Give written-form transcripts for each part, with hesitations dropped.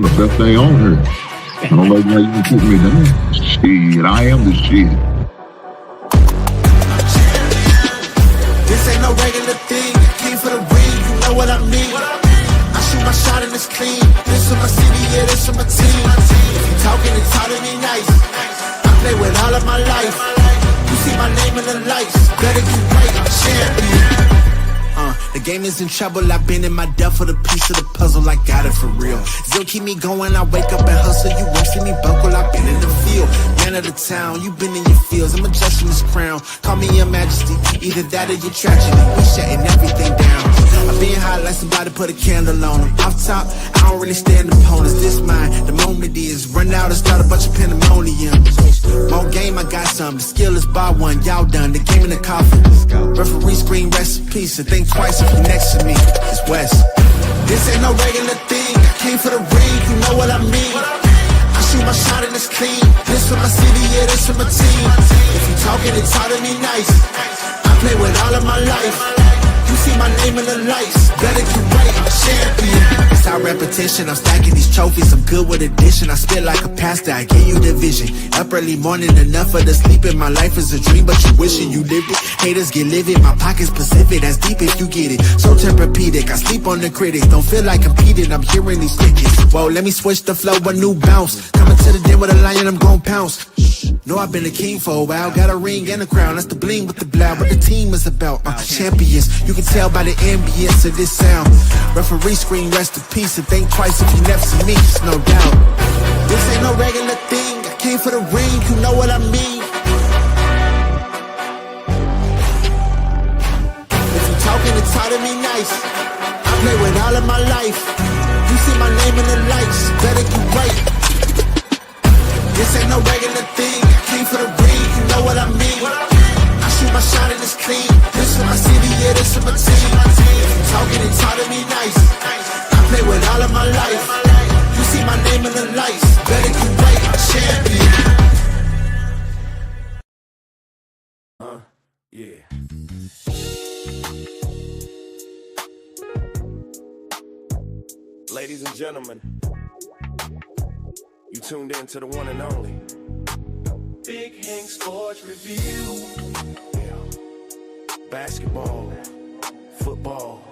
The best thing on here. I don't know why you can put me down. Shit, I am the shit. This ain't no regular thing. I came for the ring, you know what I mean. I shoot my shot and it's clean. This for my city, yeah, this for my team. If you talking, it's hard to be nice. I play with all of my life. You see my name in the lights. Better get right, I'm champion. The game is in trouble, I've been in my depth for the piece of the puzzle, I got it for real. Still keep me going, I wake up and hustle, you won't see me buckle, I've been in the field. Man of the town, you been in your fields, I'm adjusting this crown. Call me your majesty, either that or your tragedy, we shutting everything down. I've been hot like somebody put a candle on them. Off top, I don't really stand opponents, this mine, the moment is run out and start a bunch of pandemonium. More game, I got some, the skill is bar one, y'all done, the game in the coffin. Referee scream rest in peace, and think twice if you next to me, it's West. This ain't no regular thing, I came for the ring, you know what I mean. I shoot my shot and it's clean, this for my city, yeah, this for my team. If you talking, it's hard to be nice. I play with all of my life. You see my name in the lights, better get right, I'm champion. It's our repetition, I'm stacking these trophies, I'm good with addition. I spit like a pastor, I gave you the vision. Up early morning, enough for the sleeping. My life is a dream, but you wishing you lived it. Haters get livid, my pocket's Pacific, that's deep if you get it. So Tempur-Pedic, I sleep on the critics. Don't feel like competing, I'm hearing these tickets. Whoa, let me switch the flow, a new bounce. Coming to the den with a lion, I'm gon' pounce. Know I've been a king for a while, got a ring and a crown. That's the bling with the blow, what the team is about. Champions, you can tell by the ambience of this sound. Referee scream rest in peace, and think twice if you never see me, just no doubt. This ain't no regular thing, I came for the ring, you know what I mean. If you talking, it's hard to be nice. I play with all of my life. You see my name in the lights, better get right. This ain't no regular thing, I came for the ring, you know what I mean. I shoot my shot and it's clean, this for my city, yeah, this for my team. If you talking, it's hard to be nice. I play with all of my life. You see my name in the lights, better get right, I'm champion. Yeah. Ladies and gentlemen, you tuned in to the one and only Big Hank Sports Review. Yeah. Basketball, football,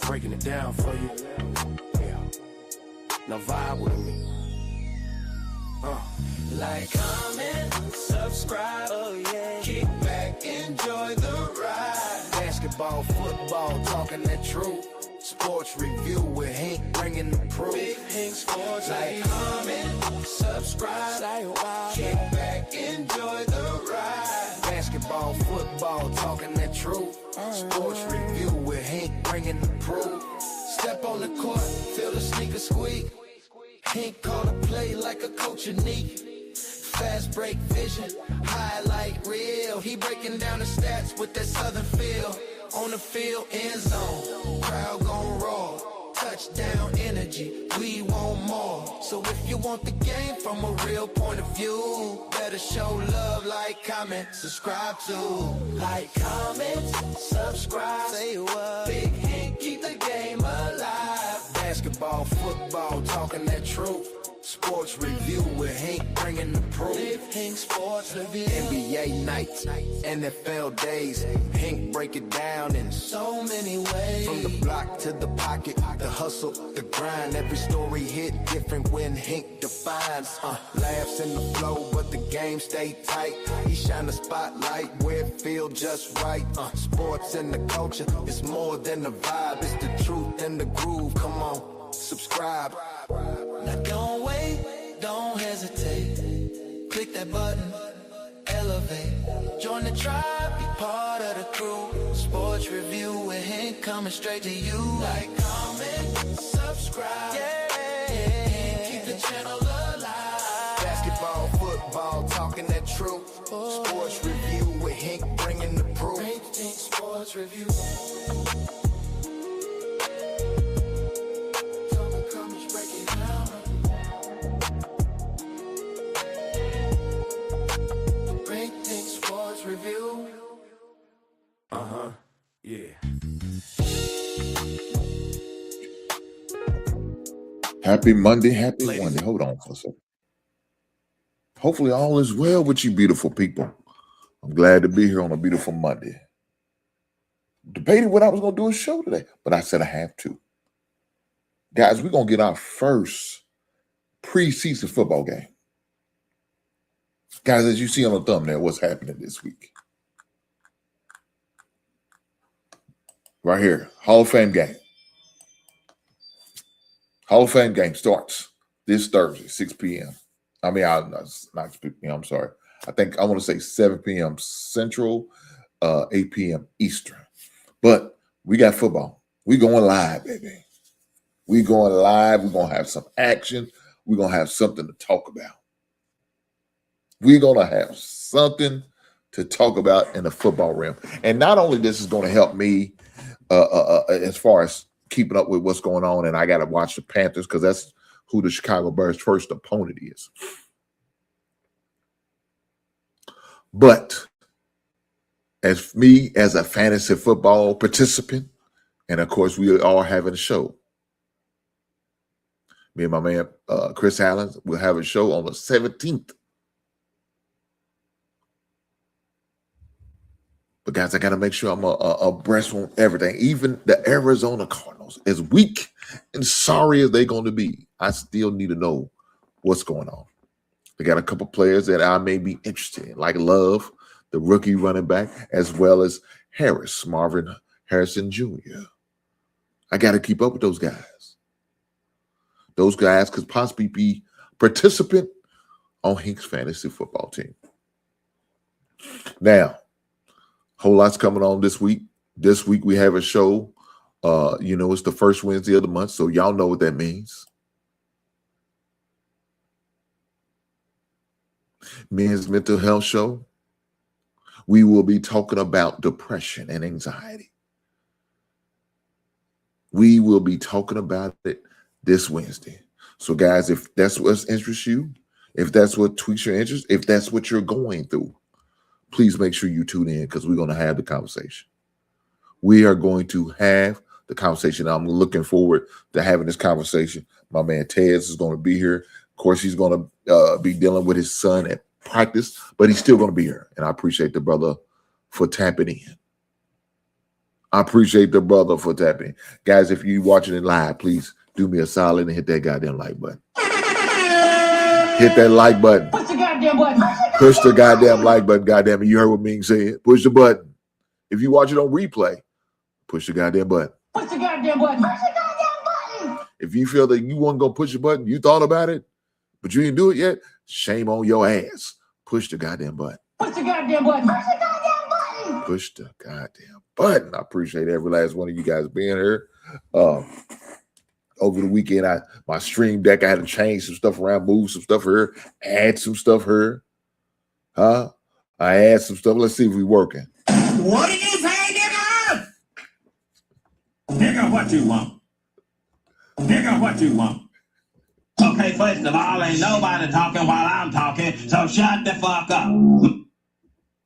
breaking it down for you. Yeah. Now vibe with me. Like, comment, subscribe, oh yeah. Kick back, enjoy the ride. Basketball, football, talking that truth. Sports review with Hank bringing the proof. Big Hank Sports. Like, comment, subscribe, say wow. Kick back, enjoy the ride. Basketball, football, talking that truth. Sports review with Hank bringing the proof. Step on the court, feel the sneaker squeak. Hank call the play like a coach unique. Fast break vision, highlight reel. He breaking down the stats with that southern feel. On the field, end zone, crowd gon' roar. Touchdown energy, we want more. So if you want the game from a real point of view, better show love, like, comment, subscribe to. Like, comment, subscribe, say what. Big Hank, keep the game alive. Basketball, football, talking that truth. Sports review with Hank bringing the proof. Big Hank Sports Review. NBA nights, NFL days. Hank break it down in so many ways. From the block to the pocket, the hustle, the grind. Every story hit different when Hank defines. Laughs in the flow, but the game stay tight. He shine the spotlight where it feel just right. Sports and the culture, it's more than a vibe. It's the truth and the groove. Come on, subscribe. Now don't wait, don't hesitate. Click that button, elevate. Join the tribe, be part of the crew. Sports review with Hank coming straight to you. Like, comment, subscribe. Yeah, keep the channel alive. Basketball, football, talking that truth. Sports review with Hank bringing the proof. Hank Sports Review. Review. Yeah. Happy Monday, happy Monday. Hold on for a second. Hopefully all is well with you beautiful people. I'm glad to be here on a beautiful Monday. Debated what I was going to do a show today, but I said I have to. Guys, we're going to get our first preseason football game. Guys, as you see on the thumbnail, what's happening this week? Right here, Hall of Fame game. Hall of Fame game starts this Thursday, 6 p.m. I mean, not 6 p.m., I'm sorry. I want to say 7 p.m. Central, 8 p.m. Eastern. But we got football. We going live, baby. We going live. We're going to have some action. We're going to have something to talk about. We're going to have something to talk about in the football realm. And not only this is going to help me as far as keeping up with what's going on, and I got to watch the Panthers because that's who the Chicago Bears' first opponent is. But as me, as a fantasy football participant, and of course we are having a show. Me and my man Chris Allen will have a show on the 17th. But guys, I got to make sure I'm abreast on everything. Even the Arizona Cardinals, as weak and sorry as they're going to be, I still need to know what's going on. They got a couple players that I may be interested in, like Love, the rookie running back, as well as Marvin Harrison Jr. I got to keep up with those guys. Those guys could possibly be participant on Hink's fantasy football team. Now, whole lot's coming on this week. This week we have a show. It's the first Wednesday of the month, so y'all know what that means. Men's Mental Health Show. We will be talking about depression and anxiety. We will be talking about it this Wednesday. So, guys, if that's what interests you, if that's what tweaks your interest, if that's what you're going through, please make sure you tune in because we're going to have the conversation. We are going to have the conversation. I'm looking forward to having this conversation. My man Tez is going to be here. Of course, he's going to be dealing with his son at practice, but he's still going to be here. And I appreciate the brother for tapping in. Guys, if you're watching it live, please do me a solid and hit that goddamn like button. Hit that like button. Push the goddamn button. Push the goddamn like button, goddamn it. You heard what Ming said. Push the button. If you watch it on replay, push the goddamn button. Push the goddamn button. Push the goddamn button. If you feel that you weren't going to push the button, you thought about it, but you didn't do it yet, shame on your ass. Push the goddamn button. Push the goddamn button. Push the goddamn button. Push the goddamn button. I appreciate every last one of you guys being here. Over the weekend, my stream deck, I had to change some stuff around, move some stuff here, add some stuff here. I add some stuff. Let's see if we're working. What did you say, nigga? Nigga, what you want? Nigga, what you want? Okay, first of all, ain't nobody talking while I'm talking, so shut the fuck up.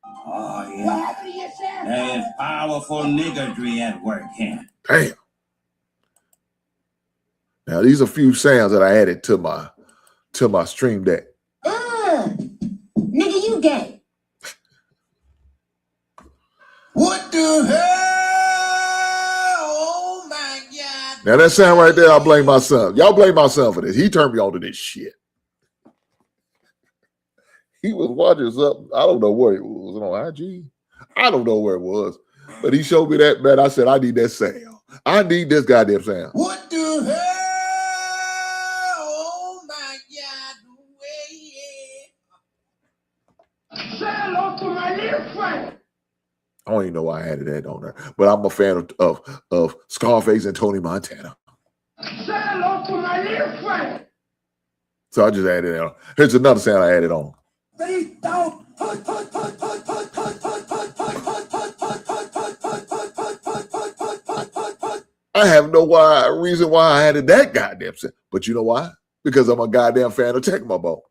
Oh, yeah. What happened to yourself? There's powerful niggardry at work here. Damn. Now, these are a few sounds that I added to my stream deck. Nigga, you gay. What the hell? Oh, my God. Now, that sound right there, I blame my son. Y'all blame my son for this. He turned me on to this shit. He was watching something. I don't know where it was. On IG? I don't know where it was. But he showed me that, man. I said, I need that sound. I need this goddamn sound. What the hell? Oh, my God. Say hello to my little friend. I don't even know why I added that on there. But I'm a fan of Scarface and Tony Montana. Say hello to my little friend. So I just added it on. Here's another sound I added on. Please don't. I have no reason why I added that goddamn sound. But you know why? Because I'm a goddamn fan of Tecmo Bowl.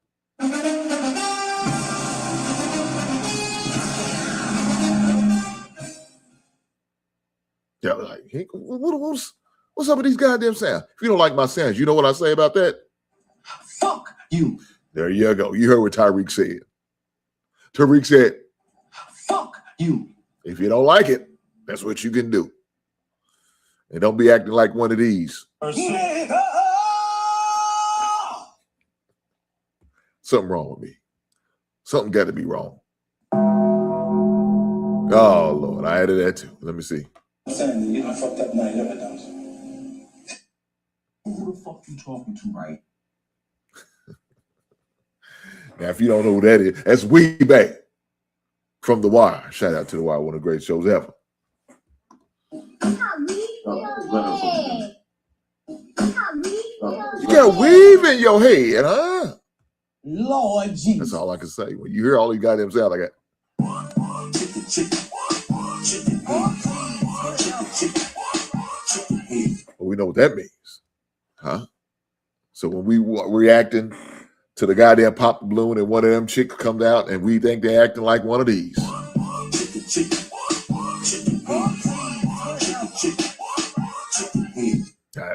Yeah, like, What's up with these goddamn sounds? If you don't like my sounds, you know what I say about that? Fuck you. There you go. You heard what Tyreek said. Tyreek said, fuck you. If you don't like it, that's what you can do. And don't be acting like one of these. Something wrong with me. Something got to be wrong. Oh, Lord. I added that too. Let me see. You done fucked up now. You never done. Who the fuck you talking to, right? Now, if you don't know who that is, that's way back from The Wire. Shout out to The Wire, one of the greatest shows ever. You got weave in your head, huh? Lord Jesus. That's all I can say. When you hear all these goddamn sounds like that. Well, we know what that means, huh? So when we reacting to the goddamn pop the balloon and one of them chicks comes out and we think they're acting like one of these.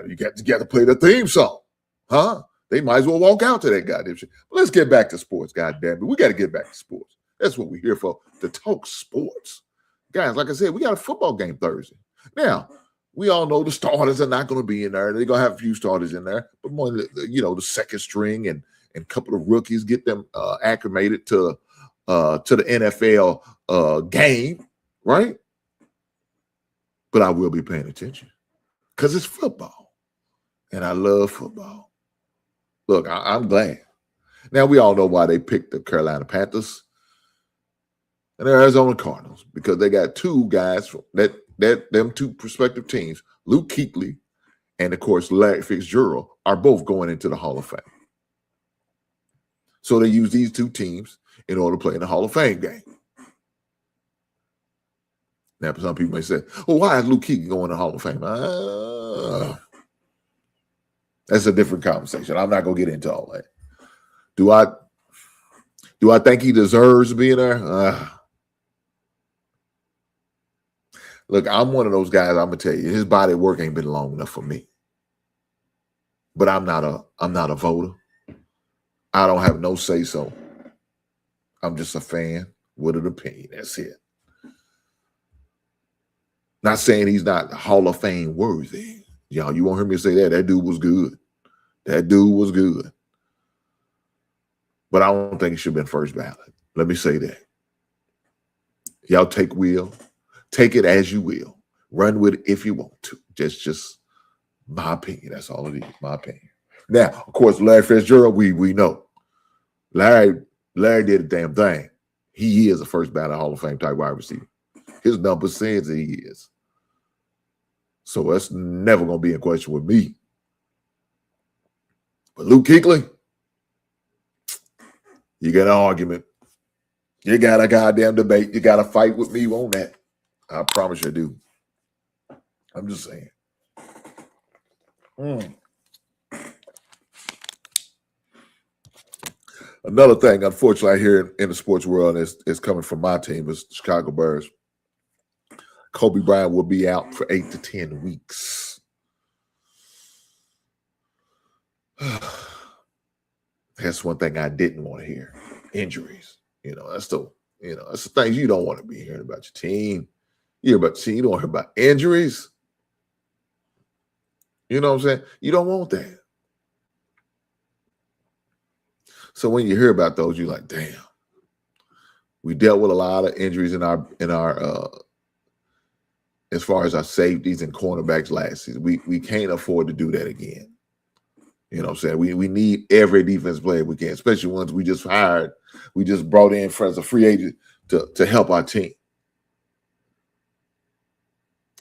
You got to play the theme song, huh? They might as well walk out to that goddamn shit. But let's get back to sports, goddamn it. We got to get back to sports. That's what we're here for, to talk sports. Guys, like I said, we got a football game Thursday. Now, we all know the starters are not going to be in there. They're going to have a few starters in there. But more, the second string and a couple of rookies, get them acclimated to the NFL game, right? But I will be paying attention because it's football. And I love football. Look, I'm glad. Now, we all know why they picked the Carolina Panthers and the Arizona Cardinals, because they got two guys them two prospective teams, Luke Kuechly and, of course, Larry Fitzgerald, are both going into the Hall of Fame. So they use these two teams in order to play in the Hall of Fame game. Now, some people may say, well, why is Luke Kuechly going to the Hall of Fame? That's a different conversation. I'm not going to get into all that. Do I think he deserves to be in there? Look, I'm one of those guys, I'm going to tell you, his body work ain't been long enough for me. But I'm not a voter. I don't have no say-so. I'm just a fan with an opinion. That's it. Not saying he's not Hall of Fame worthy. Y'all, you won't hear me say that. That dude was good. That dude was good. But I don't think he should have been first ballot. Let me say that. Y'all take it as you will. Run with it if you want to. Just my opinion. That's all it is, my opinion. Now, of course, Larry Fitzgerald, we know. Larry did a damn thing. He is a first ballot Hall of Fame type wide receiver. His number says that he is. So that's never going to be in question with me. But Luke Kuechly, you got an argument. You got a goddamn debate. You got to fight with me on that. I promise you do. I'm just saying. Another thing, unfortunately, I hear in the sports world is coming from my team, is the Chicago Bears. Kobe Bryant will be out for 8 to 10 weeks. That's one thing I didn't want to hear. Injuries. That's the things you don't want to be hearing about your team. You hear about your team, you don't hear about injuries. You know what I'm saying? You don't want that. So when you hear about those, you're like, damn. We dealt with a lot of injuries in our as far as our safeties and cornerbacks last season. We can't afford to do that again. You know what I'm saying? We need every defense player we can, especially ones we just hired. We just brought in as a free agent to help our team.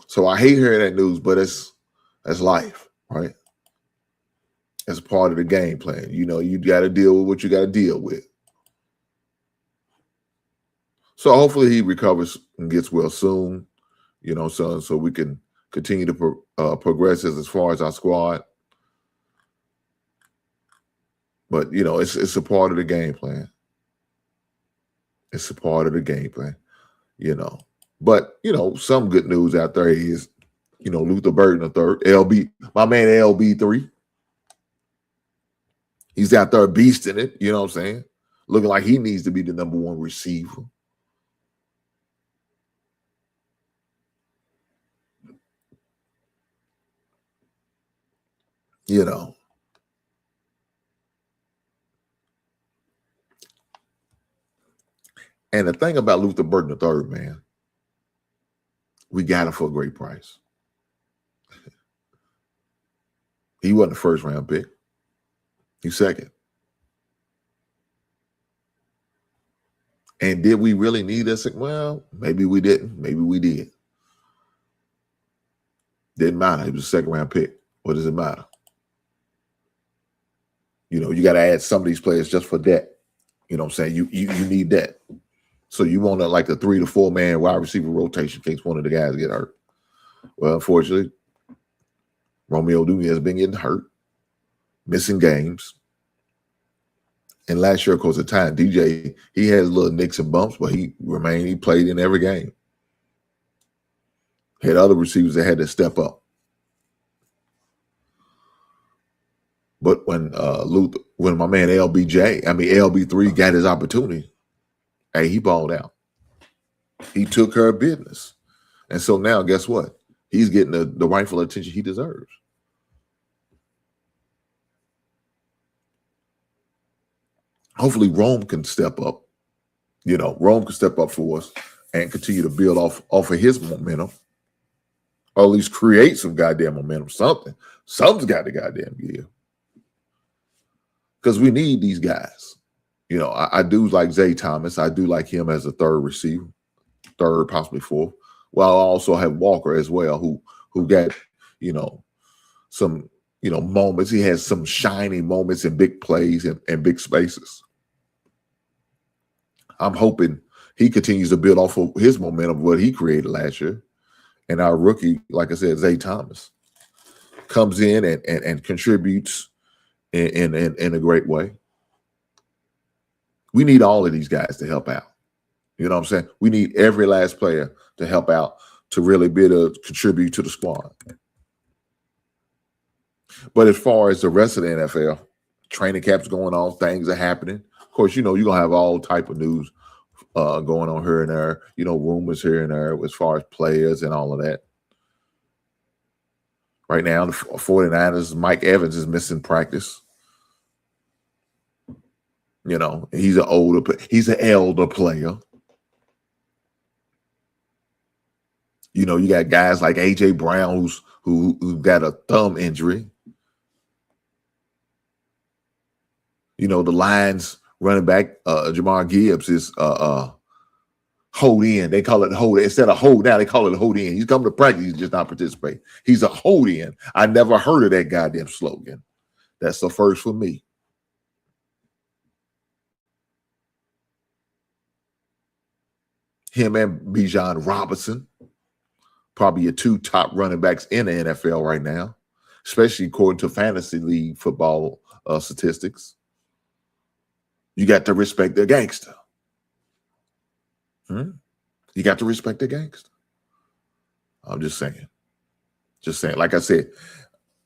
So I hate hearing that news, but that's life, right? That's part of the game plan. You got to deal with what you got to deal with. So hopefully he recovers and gets well soon, so we can continue to progress as far as our squad. But, it's a part of the game plan. It's a part of the game plan, But, some good news out there is Luther Burden the third, LB, my man LB3. He's out there beasting it, you know what I'm saying? Looking like he needs to be the number one receiver. And the thing about Luther Burden III, man, we got him for a great price. He wasn't the first round pick. He's second. And did we really need this? Well, maybe we didn't. Maybe we did. Didn't matter. He was a second round pick. What does it matter? You got to add some of these players just for that. You know what I'm saying? You need that. So you want like a 3 to 4 man wide receiver rotation in case one of the guys get hurt. Well, unfortunately, Romeo Doubs has been getting hurt, missing games. And last year, of course, at the time, DJ, he had little nicks and bumps, but he played in every game. Had other receivers that had to step up. But when my man LB3 got his opportunity, hey, he balled out. He took care of business. And so now, guess what? He's getting the rightful attention he deserves. Hopefully Rome can step up. Rome can step up for us and continue to build off of his momentum. Or at least create some goddamn momentum. Something's got to goddamn give. Because we need these guys. I do like Zay Thomas. I do like him as a third receiver, third, possibly fourth. Well, I also have Walker as well, who got, some, moments. He has some shiny moments and big plays and big spaces. I'm hoping he continues to build off of his momentum, what he created last year. And our rookie, like I said, Zay Thomas, comes in and contributes in a great way. We need all of these guys to help out. You know what I'm saying? We need every last player to help out to really be able to contribute to the squad. But as far as the rest of the NFL, training camps going on, things are happening. Of course, you're going to have all type of news going on here and there, rumors here and there as far as players and all of that. Right now, the 49ers, Mike Evans is missing practice. He's an elder player. You got guys like A.J. Brown who got a thumb injury. The Lions running back, Jamar Gibbs is hold in. They call it hold in. Instead of hold down, they call it hold in. He's coming to practice. He's just not participating. He's a hold in. I never heard of that goddamn slogan. That's the first for me. Him and Bijan Robinson, probably your two top running backs in the NFL right now, especially according to fantasy league football statistics. You got to respect the gangster. You got to respect the gangster. I'm just saying. Like I said,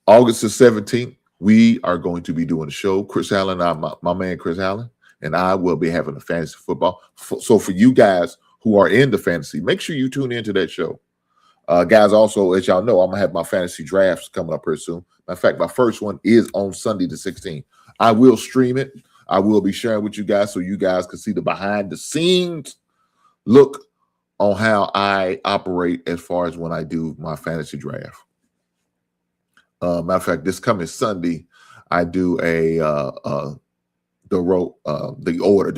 August the 17th, we are going to be doing a show. Chris Allen, my man Chris Allen, and I will be having a fantasy football. So for you guys who are into fantasy, make sure you tune into that show. Guys, also, as y'all know, I'm going to have my fantasy drafts coming up here soon. Matter of fact, my first one is on Sunday the 16th. I will stream it. I will be sharing with you guys so you guys can see the behind-the-scenes look on how I operate as far as when I do my fantasy draft. Matter of fact, this coming Sunday, I do the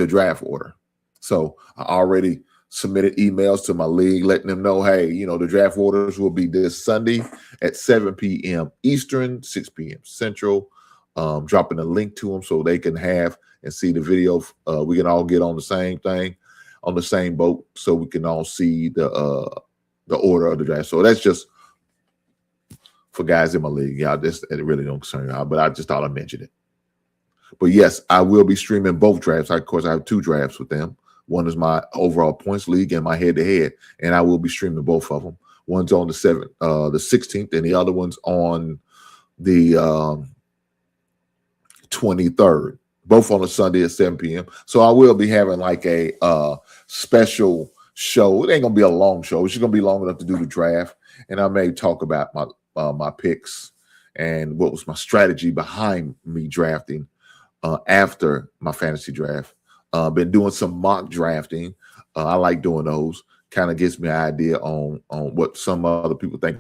draft order. So I already submitted emails to my league, letting them know, hey, the draft orders will be this Sunday at 7 p.m. Eastern, 6 p.m. Central. Dropping a link to them so they can have and see the video. We can all get on the same thing, on the same boat, so we can all see the order of the draft. So that's just for guys in my league. Y'all, it really don't concern y'all, but I just thought I'd mention it. But yes, I will be streaming both drafts. Of course, I have two drafts with them. One is my overall points league and my head-to-head, and I will be streaming both of them. One's on the 16th, and the other one's on the 23rd. Both on a Sunday at 7 p.m. So I will be having like a special show. It ain't gonna be a long show. It's just gonna be long enough to do the draft, and I may talk about my picks and what was my strategy behind me drafting after my fantasy draft. Been doing some mock drafting. I like doing those. Kind of gives me an idea on what some other people think.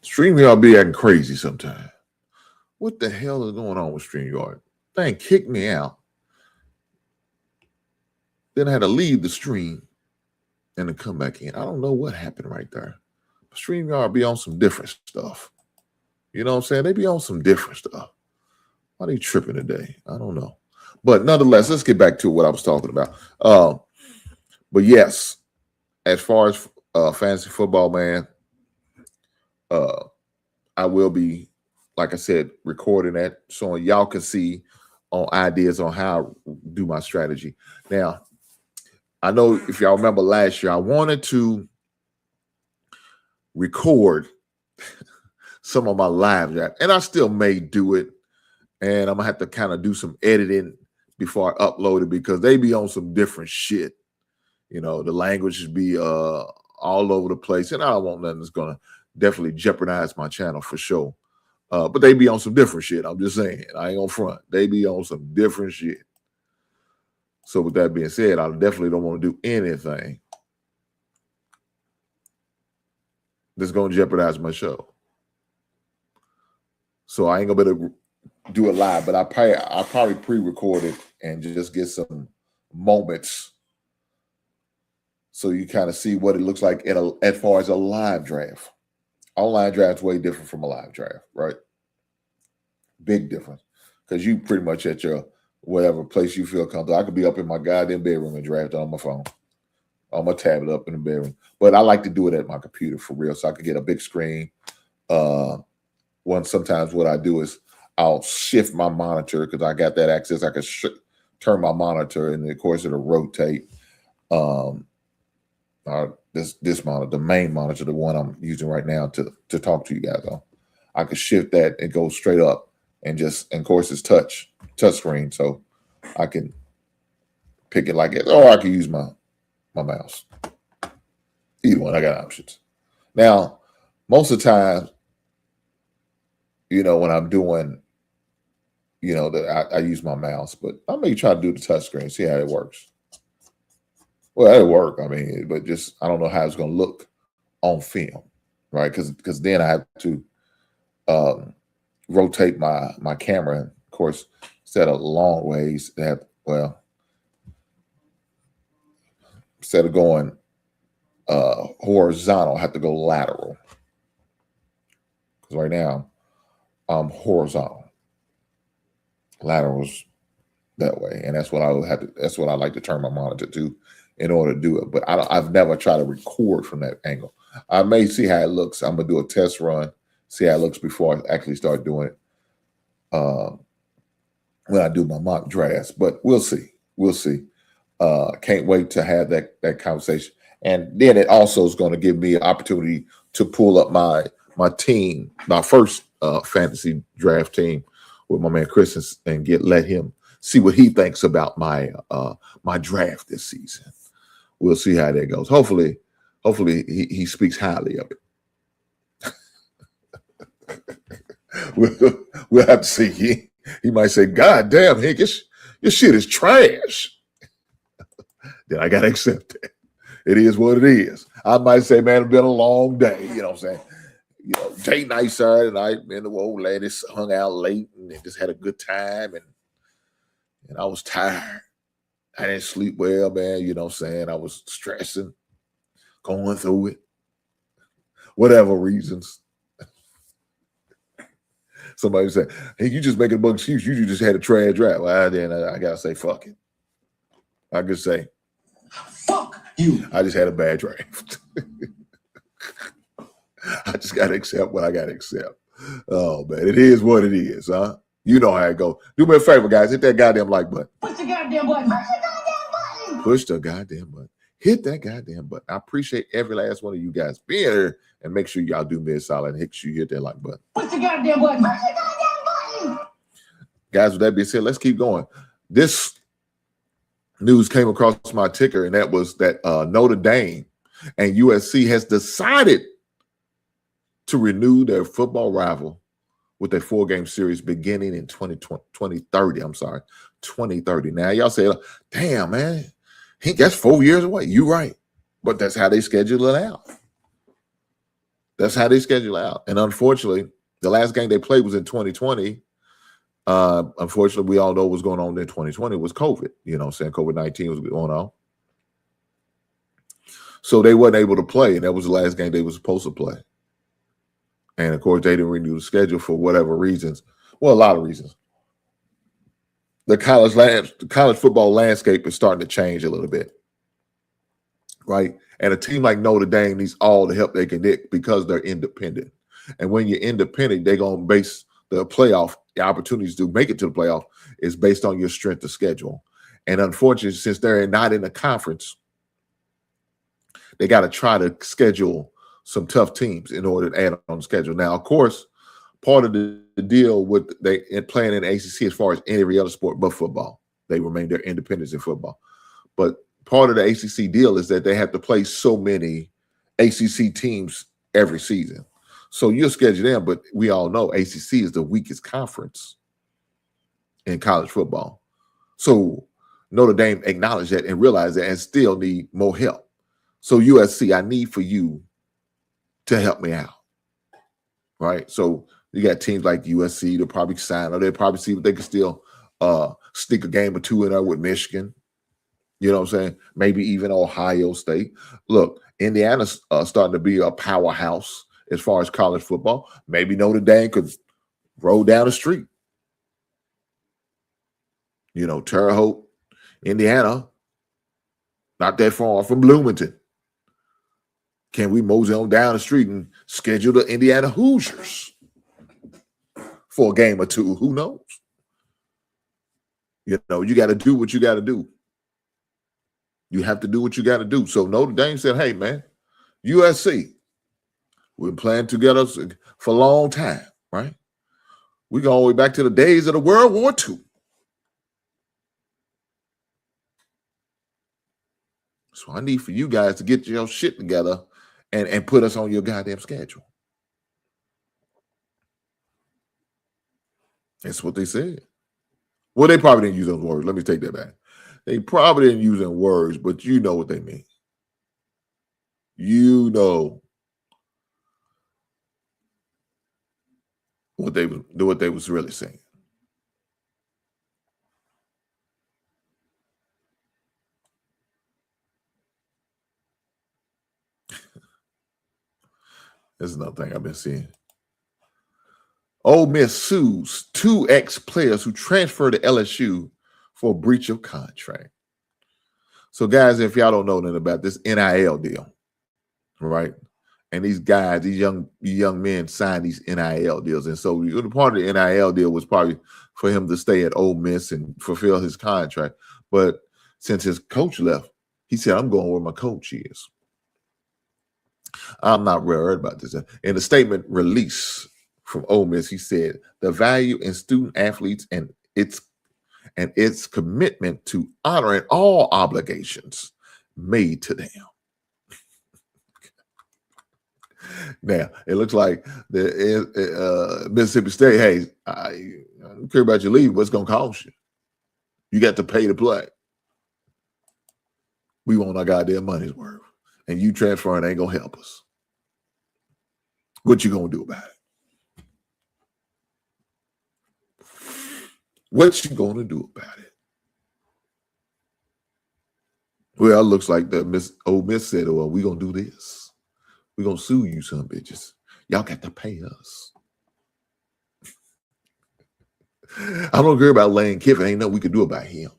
StreamYard be acting crazy sometimes. What the hell is going on with StreamYard? Thing kicked me out. Then I had to leave the stream and then come back in. I don't know what happened right there. StreamYard be on some different stuff. You know what I'm saying? They be on some different stuff. Why are they tripping today? I don't know. But nonetheless, let's get back to what I was talking about. But yes, as far as fantasy football, man, I will be, like I said, recording that so y'all can see on ideas on how I do my strategy. Now, I know if y'all remember last year, I wanted to record some of my live draft, and I still may do it. And I'm gonna have to kind of do some editing before I upload it because they be on some different shit. You know, the language be all over the place, and I don't want nothing that's gonna definitely jeopardize my channel for sure. But they be on some different shit. I'm just saying. I ain't gonna front. They be on some different shit. So with that being said, I definitely don't want to do anything that's gonna jeopardize my show. So I ain't gonna be able to do it live, but I probably pre-record it and just get some moments so you kind of see what it looks like as far as a live draft. Online draft is way different from a live draft, right? Big difference. Because you pretty much at your whatever place you feel comfortable. I could be up in my goddamn bedroom and draft on my phone, on my tablet up in the bedroom. But I like to do it at my computer for real, so I could get a big screen. Sometimes what I do is I'll shift my monitor because I got that access. I can turn my monitor, and of course it'll rotate. This monitor, the main monitor, the one I'm using right now to talk to you guys on. I could shift that and go straight up and of course it's touch screen, so I can pick it like it, or I can use my mouse. Either one, I got options. Now, most of the time, you know, when I'm doing, you know, that I use my mouse, but I may try to do the touch screen, see how it works. Well, it'll work. I mean, but just I don't know how it's going to look on film, right? Because then I have to rotate my camera. And of course, instead of long ways, instead of going horizontal, I have to go lateral. Because right now I'm horizontal. Lateral's that way, and that's what I would have to. That's what I like to turn my monitor to in order to do it. But I've never tried to record from that angle. I may see how it looks. I'm gonna do a test run, see how it looks before I actually start doing it. When I do my mock drafts, but we'll see. We'll see. Can't wait to have that conversation. And then it also is going to give me an opportunity to pull up my team, my first fantasy draft team with my man Chris, and let him see what he thinks about my draft this season. We'll see how that goes. Hopefully he speaks highly of it. we'll have to see. He might say, God damn, Hank, your shit is trash. Then I got to accept it. It is what it is. I might say, man, it's been a long day. You know what I'm saying? You know, date night Saturday night, me and the old ladies hung out late and just had a good time. And I was tired. I didn't sleep well, man. You know what I'm saying? I was stressing, going through it, whatever reasons. Somebody said, hey, you just making a bug excuse. You just had a trash drive. Well, then I got to say, fuck it. I could say, Fuck you. I just had a bad draft. I just got to accept what I got to accept. Oh, man, it is what it is, huh? You know how it goes. Do me a favor, guys. Hit that goddamn like button. Push the goddamn button. Push the goddamn button. Hit that goddamn button. I appreciate every last one of you guys being here. And make sure y'all do me a solid and make sure you hit that like button. Push the goddamn button. Push the goddamn button. Guys, with that being said, let's keep going. This news came across my ticker, and that was that Notre Dame and USC has decided to renew their football rival with a 4-game series beginning in 2030. I'm sorry, 2030. Now, y'all say, damn, man, that's 4 years away. You're right. But that's how they schedule it out. That's how they schedule out. And unfortunately, the last game they played was in 2020. Unfortunately, we all know what was going on in 2020 was COVID. You know what I'm saying? COVID-19 was going on. So they wasn't able to play, and that was the last game they were supposed to play. And, of course, they didn't renew the schedule for whatever reasons. Well, a lot of reasons. The college football landscape is starting to change a little bit, right? And a team like Notre Dame needs all the help they can get because they're independent. And when you're independent, they're going to base the playoff, the opportunities to make it to the playoff is based on your strength of schedule. And unfortunately, since they're not in a conference, they got to try to schedule some tough teams in order to add on the schedule. Now, of course, part of the deal with they playing in the ACC as far as every other sport but football, they remain their independence in football. But part of the ACC deal is that they have to play so many ACC teams every season. So you'll schedule them, but we all know ACC is the weakest conference in college football. So Notre Dame acknowledged that and realized that and still need more help. So USC, I need for you to help me out, right? So you got teams like USC, they'll probably sign, or they'll probably see if they can still stick a game or two in there with Michigan. You know what I'm saying? Maybe even Ohio State. Look, Indiana's starting to be a powerhouse as far as college football. Maybe Notre Dame could roll down the street. You know, Terre Haute, Indiana, not that far from Bloomington. Can we mosey on down the street and schedule the Indiana Hoosiers for a game or two? Who knows? You know, you got to do what you got to do. You have to do what you got to do. So Notre Dame said, hey, man, USC, we've been playing together for a long time, right? We go all the way back to the days of the World War II. So I need for you guys to get your shit together and put us on your goddamn schedule. That's what they said. Well, they probably didn't use those words. Let me take that back. They probably didn't use them words, but you know what they mean. You know what they was really saying. This is another thing I've been seeing. Ole Miss sues 2 ex-players who transferred to LSU for breach of contract. So, guys, if y'all don't know nothing about this NIL deal, right? And these guys, these young men signed these NIL deals. And so part of the NIL deal was probably for him to stay at Ole Miss and fulfill his contract. But since his coach left, he said, I'm going where my coach is. I'm not worried about this. In a statement released from Ole Miss, he said, the value in student athletes and its commitment to honoring all obligations made to them. Now, it looks like the Mississippi State, hey, I don't care about your leave, what's going to cost you? You got to pay to play. We want our goddamn money's worth. And you transferring ain't going to help us. What you going to do about it? What you going to do about it? Well, it looks like the old Miss said, well, we going to do this. We're going to sue you, some bitches. Y'all got to pay us. I don't care about Lane Kiffin. Ain't nothing we can do about him.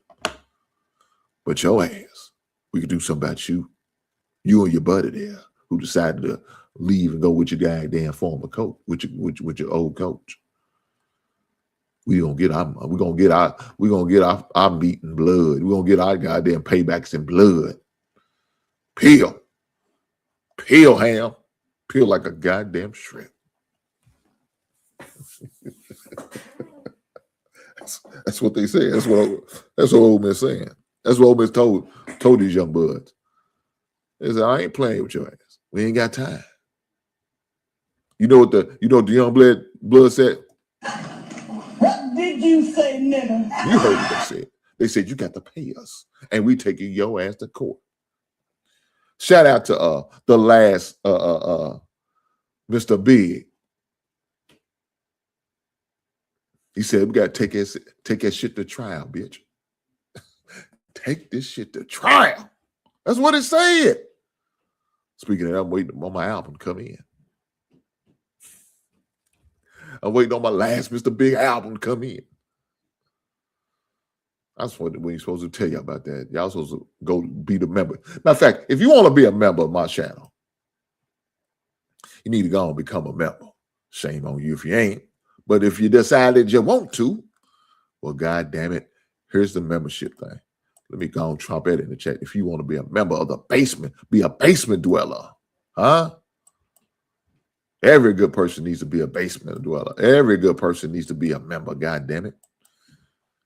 But your ass, we could do something about you. You and your buddy there who decided to leave and go with your goddamn former coach, with your old coach. We're gonna get our meat and blood. We're gonna get our goddamn paybacks in blood. Peel ham. Peel like a goddamn shrimp. That's what they say. That's what Ole Miss saying. That's what Ole Miss told these young buds. They said, I ain't playing with your ass. We ain't got time. You know what the young blood said? What did you say, nigga? You heard what they said. They said you got to pay us, and we taking your ass to court. Shout out to the last Mr. Big. He said we got to take that shit to trial, bitch. Take this shit to trial. That's what it said. Speaking of that, I'm waiting on my album to come in. I'm waiting on my last Mr. Big album to come in. That's what we ain't supposed to tell you about that. Y'all supposed to go be the member. Matter of fact, if you want to be a member of my channel, you need to go and become a member. Shame on you if you ain't. But if you decided you want to, well, God damn it, here's the membership thing. Let me go and trump that in the chat. If you want to be a member of the basement, be a basement dweller. Huh? Every good person needs to be a basement dweller. Every good person needs to be a member. God damn it.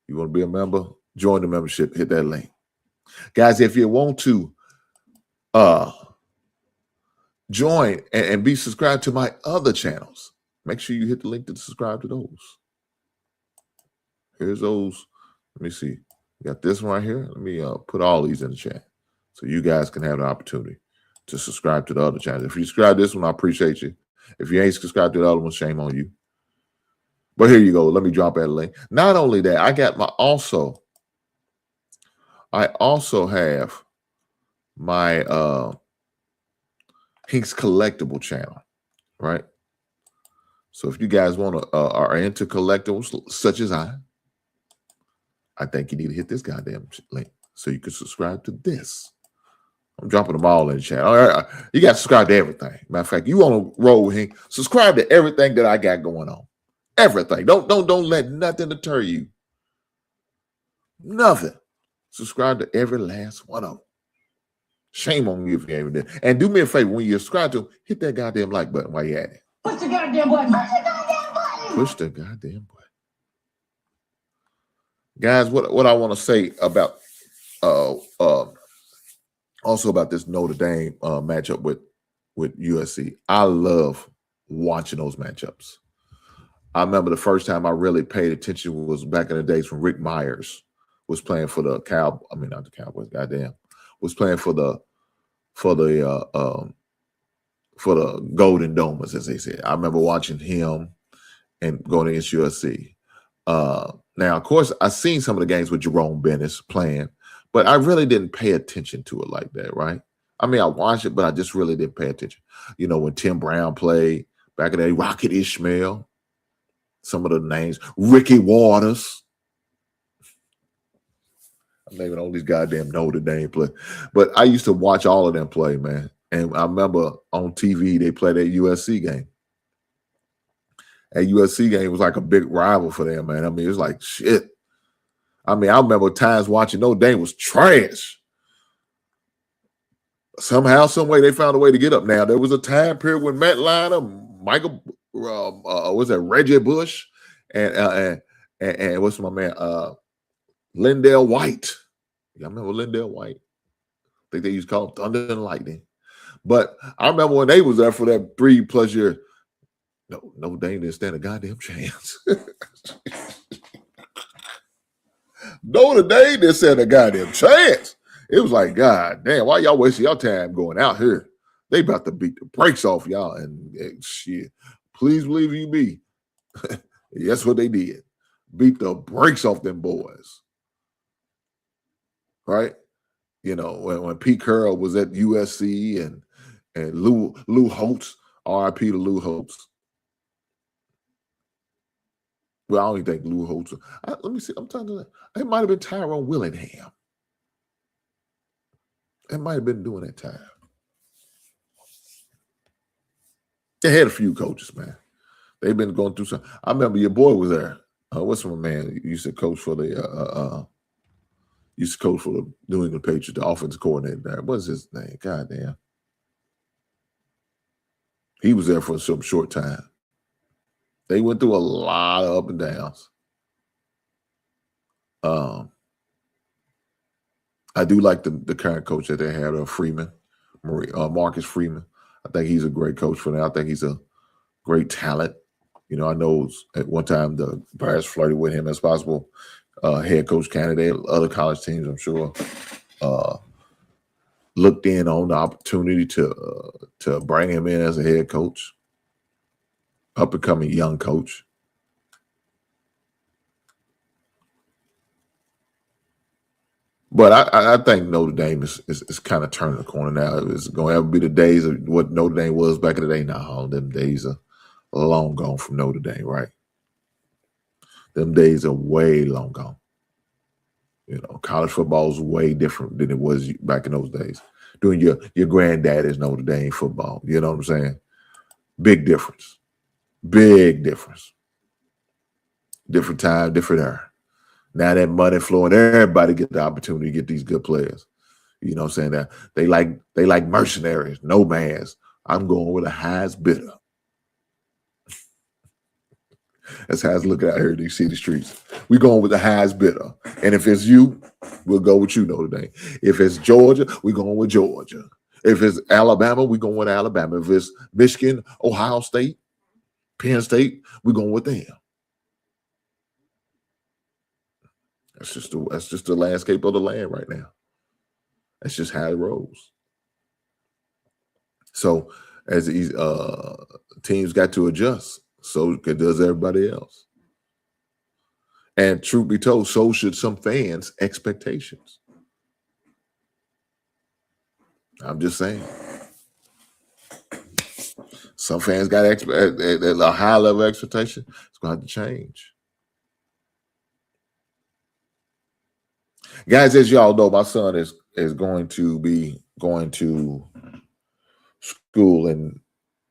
You want to be a member? Join the membership. Hit that link. Guys, if you want to join and be subscribed to my other channels, make sure you hit the link to subscribe to those. Here's those. Let me see. Got this one right here. Let me put all these in the chat so you guys can have the opportunity to subscribe to the other channels. If you subscribe to this one, I appreciate you. If you ain't subscribed to the other one, shame on you. But here you go. Let me drop that link. Not only that, I also have my Hinks Collectible channel, right? So if you guys are into collectibles such as I think you need to hit this goddamn link so you can subscribe to this. I'm dropping them all in the chat. All right, you got to subscribe to everything. Matter of fact, you want to roll with him, subscribe to everything that I got going on. Everything. Don't let nothing deter you. Nothing. Subscribe to every last one of them. Shame on you if you ain't did. And do me a favor, when you subscribe to them, hit that goddamn like button while you're at it. Push the goddamn button. Push the goddamn button. Push the goddamn button. Guys, what I want to say about also about this Notre Dame matchup with USC. I love watching those matchups. I remember the first time I really paid attention was back in the days when Rick Myers was playing for the not the Cowboys, goddamn, was playing for the Golden Domers, as they said. I remember watching him and going against USC. Now, of course, I seen some of the games with Jerome Bennis playing, but I really didn't pay attention to it like that, right? I mean, I watched it, but I just really didn't pay attention. You know, when Tim Brown played back in the day, Rocket Ishmael, some of the names, Ricky Waters. I'm naming all these goddamn Notre Dame play. But I used to watch all of them play, man. And I remember on TV, they played that USC game. That USC game was like a big rival for them, man. I mean, it was like shit. I mean, I remember times watching Notre Dame was trash. Somehow, some way, they found a way to get up. Now, there was a time period when Matt Liner, Michael, was that Reggie Bush, and what's my man, Lindell White. Yeah, I remember Lindell White. I think they used to call him Thunder and Lightning. But I remember when they was there for that 3+ years. No, they didn't stand a goddamn chance. Notre Dame didn't stand a goddamn chance. It was like, God damn, why y'all wasting your time going out here? They about to beat the brakes off y'all. And shit, please believe you me. That's what they did. Beat the brakes off them boys. Right? You know, when Pete Carroll was at USC and Lou Holtz, RIP to Lou Holtz. Well, I don't even think Lou Holtz. Let me see. I'm talking to it might have been Tyrone Willingham. It might have been during that time. They had a few coaches, man. They've been going through some. I remember your boy was there. What's my man? He used to coach for the New England Patriots, the offensive coordinator there. What's his name? God damn. He was there for some short time. They went through a lot of up and downs. I do like the current coach that they have, Marcus Freeman. I think he's a great coach for them. I think he's a great talent. You know, I know at one time the Bears flirted with him as possible head coach candidate. Other college teams, I'm sure, looked in on the opportunity to bring him in as a head coach, up and coming young coach. But I think Notre Dame is kind of turning the corner now. It's going to ever be the days of what Notre Dame was back in the day. Now, them days are long gone from Notre Dame, right? Them days are way long gone. You know, college football is way different than it was back in those days. Doing your granddaddy's Notre Dame football. You know what I'm saying? Big difference. Big difference. Different time, different era. Now that money flowing, everybody get the opportunity to get these good players. You know what I'm saying? That they like mercenaries, nomads. I'm going with the highest bidder. That's how it's looking out here in these city streets. We're going with the highest bidder. And if it's you, we'll go with you, Notre Dame. If it's Georgia, we're going with Georgia. If it's Alabama, we're going with Alabama. If it's Michigan, Ohio State, Penn State, we're going with them. That's just the landscape of the land right now. That's just how it rolls. So as these teams got to adjust, so does everybody else. And truth be told, so should some fans' expectations. I'm just saying. Some fans got a high level expectation. It's going to have to change. Guys, as y'all know, my son is going to be going to school in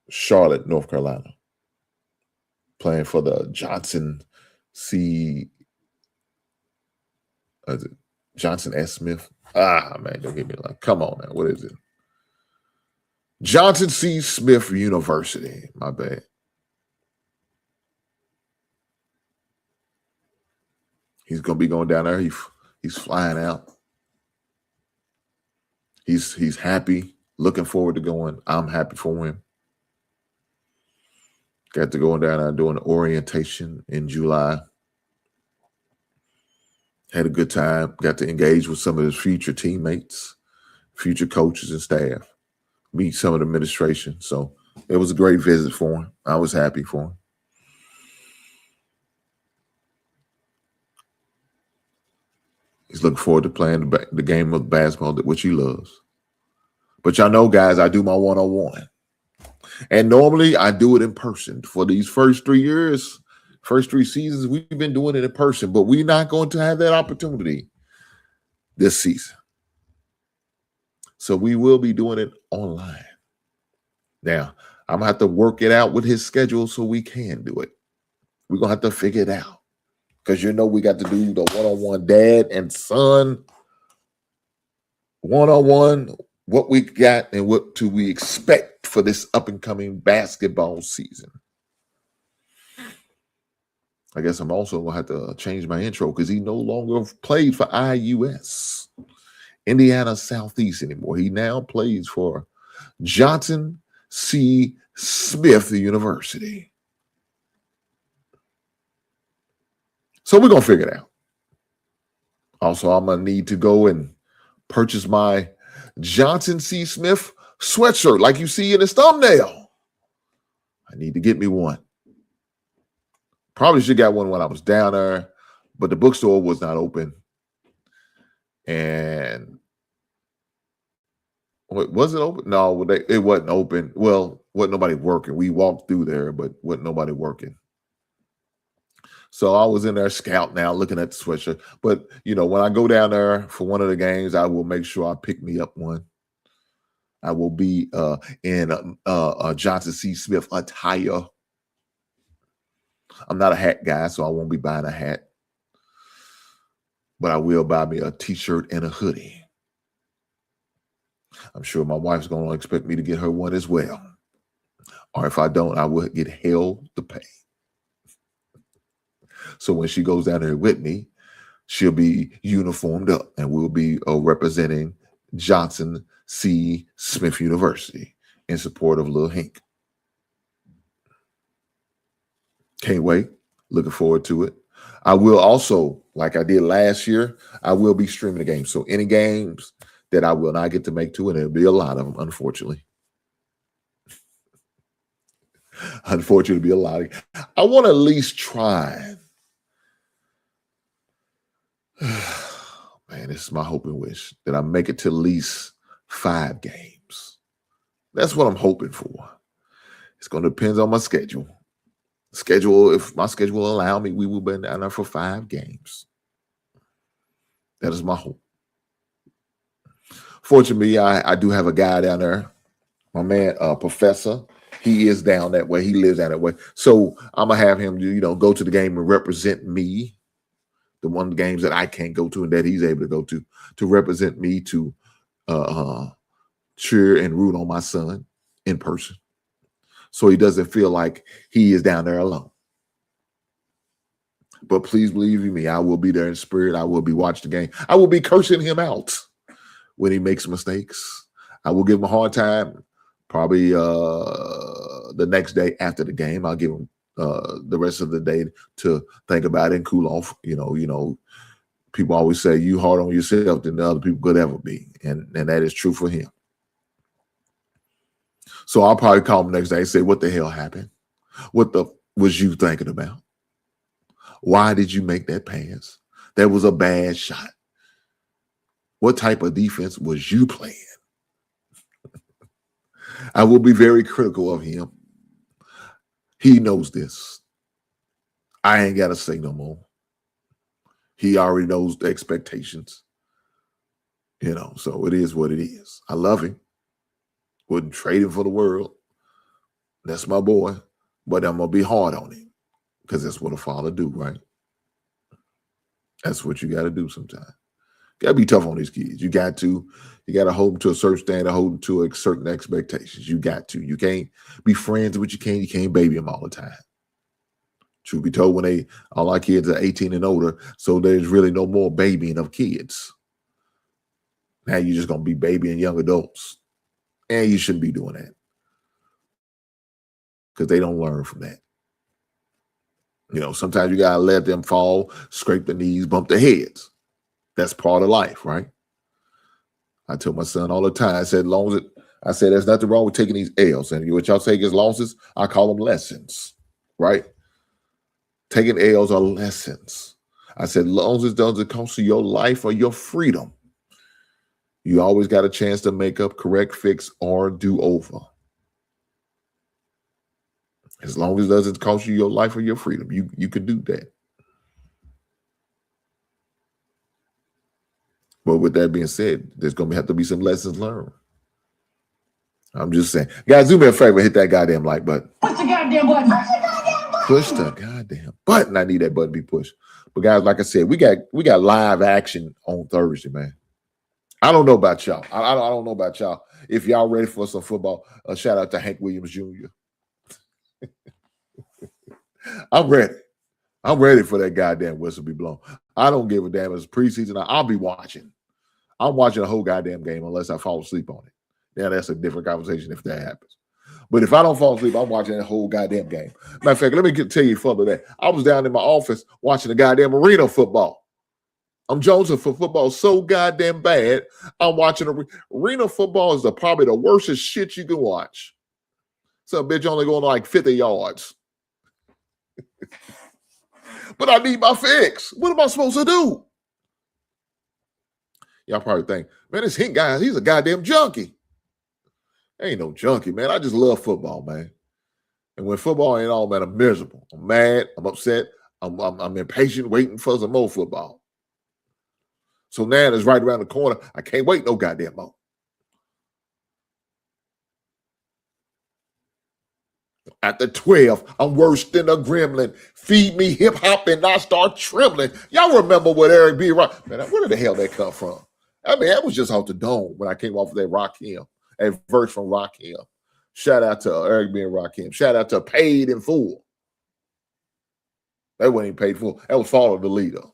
Charlotte, North Carolina, playing for the Johnson S. Smith. Man, don't get me like, come on now. What is it? Johnson C. Smith University. My bad. He's going to be going down there. He's flying out. He's happy, looking forward to going. I'm happy for him. Got to go down there and doing an orientation in July. Had a good time. Got to engage with some of his future teammates, future coaches and staff. Meet some of the administration. So it was a great visit for him. I was happy for him. He's looking forward to playing the game of basketball, which he loves. But y'all know, guys, I do my one-on-one. And normally I do it in person. For these first 3 years, first 3 seasons, we've been doing it in person. But we're not going to have that opportunity this season. So we will be doing it online. Now, I'm going to have to work it out with his schedule so we can do it. We're going to have to figure it out. Because you know we got to do the one-on-one dad and son, one-on-one, what we got and what do we expect for this up-and-coming basketball season. I guess I'm also going to have to change my intro because he no longer played for IUS, Indiana Southeast anymore. He now plays for Johnson C. Smith University. So we're going to figure it out. Also, I'm going to need to go and purchase my Johnson C. Smith sweatshirt like you see in this thumbnail. I need to get me one. Probably should have got one when I was down there, but the bookstore was not open. And was it open? No, it wasn't open. Well, wasn't nobody working. We walked through there, but wasn't nobody working. So I was in there scouting out, looking at the sweatshirt. But, when I go down there for one of the games, I will make sure I pick me up one. I will be in Johnson C. Smith attire. I'm not a hat guy, so I won't be buying a hat. But I will buy me a T-shirt and a hoodie. I'm sure my wife's going to expect me to get her one as well. Or if I don't, I will get hell to pay. So when she goes down there with me, she'll be uniformed up and we'll be representing Johnson C. Smith University in support of Lil Hank. Can't wait. Looking forward to it. I will also, like I did last year, I will be streaming the game. So any games that I will not get to make to, and there'll be a lot of them, unfortunately. Unfortunately, be a lot of. I want to at least try. Man, this is my hope and wish that I make it to at least 5 games. That's what I'm hoping for. It's going to depend on my schedule. If my schedule will allow me, we will be down there for 5 games. That is my hope. Fortunately, I do have a guy down there. My man, Professor, he is down that way. He lives down that way. So I'm going to have him, go to the game and represent me. The one of the games that I can't go to and that he's able to go to represent me, to cheer and root on my son in person. So he doesn't feel like he is down there alone. But please believe me, I will be there in spirit. I will be watching the game. I will be cursing him out when he makes mistakes. I will give him a hard time. Probably the next day after the game, I'll give him the rest of the day to think about it and cool off. People always say you hard on yourself than the other people could ever be. And that is true for him. So I'll probably call him the next day and say, what the hell happened? What was you thinking about? Why did you make that pass? That was a bad shot. What type of defense was you playing? I will be very critical of him. He knows this. I ain't got to say no more. He already knows the expectations. So it is what it is. I love him. Wouldn't trade him for the world. That's my boy. But I'm going to be hard on him because that's what a father do, right? That's what you got to do sometimes. You got to be tough on these kids. You got to hold them to a certain standard, hold them to a certain expectations. You got to. You can't be friends with you can't baby them all the time. Truth be told, when all our kids are 18 and older, so there's really no more babying of kids. Now you're just going to be babying young adults. And you shouldn't be doing that because they don't learn from that. Sometimes you got to let them fall, scrape their knees, bump their heads. That's part of life, right? I tell my son all the time, I said, there's nothing wrong with taking these L's. And what y'all take as losses, I call them lessons, right? Taking L's are lessons. I said, losses doesn't cost you your life or your freedom. You always got a chance to make up, correct, fix, or do over. As long as it doesn't cost you your life or your freedom, you can do that. But with that being said, there's going to have to be some lessons learned. I'm just saying. Guys, do me a favor, hit that goddamn like button. Push the goddamn button. Push the goddamn button. I need that button to be pushed. But guys, like I said, we got live action on Thursday, man. I don't know about y'all. I don't know about y'all. If y'all ready for some football, shout out to Hank Williams Jr. I'm ready. I'm ready for that goddamn whistle to be blown. I don't give a damn. It's preseason. I'll be watching. I'm watching the whole goddamn game unless I fall asleep on it. Now that's a different conversation if that happens. But if I don't fall asleep, I'm watching that whole goddamn game. Matter of fact, let me tell you further that I was down in my office watching the goddamn arena football. I'm jonesing for football so goddamn bad. I'm watching arena football is probably the worstest shit you can watch. Some bitch only going like 50 yards. But I need my fix. What am I supposed to do? Y'all probably think, man, this Hink guy, he's a goddamn junkie. Ain't no junkie, man. I just love football, man. And when football ain't all, man, I'm miserable. I'm mad. I'm upset. I'm impatient waiting for some more football. So now it's right around the corner. I can't wait no goddamn more. At the 12, I'm worse than a gremlin. Feed me hip hop and I start trembling. Y'all remember what Eric B. Rock? Man, where did the hell that come from? I mean, that was just off the dome when I came off of that Rakim, a verse from Rakim. Shout out to Eric B. and Rakim. Shout out to Paid in Full. That wasn't even Paid Full. That was Follow the Leader.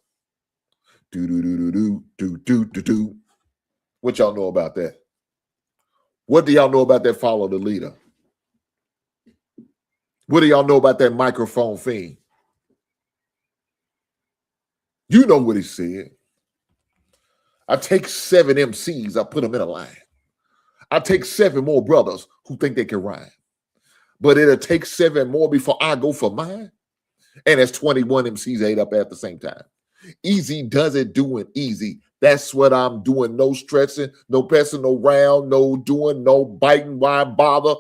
Do. What y'all know about that? What do y'all know about that Follow the Leader? What do y'all know about that microphone fiend? You know what he said. I take 7 MCs, I put them in a line. I take 7 more brothers who think they can rhyme. But it'll take 7 more before I go for mine. And that's 21 MCs ate up at the same time. Easy does it doing easy. That's what I'm doing. No stretching, no passing around, no doing, no biting. Why bother?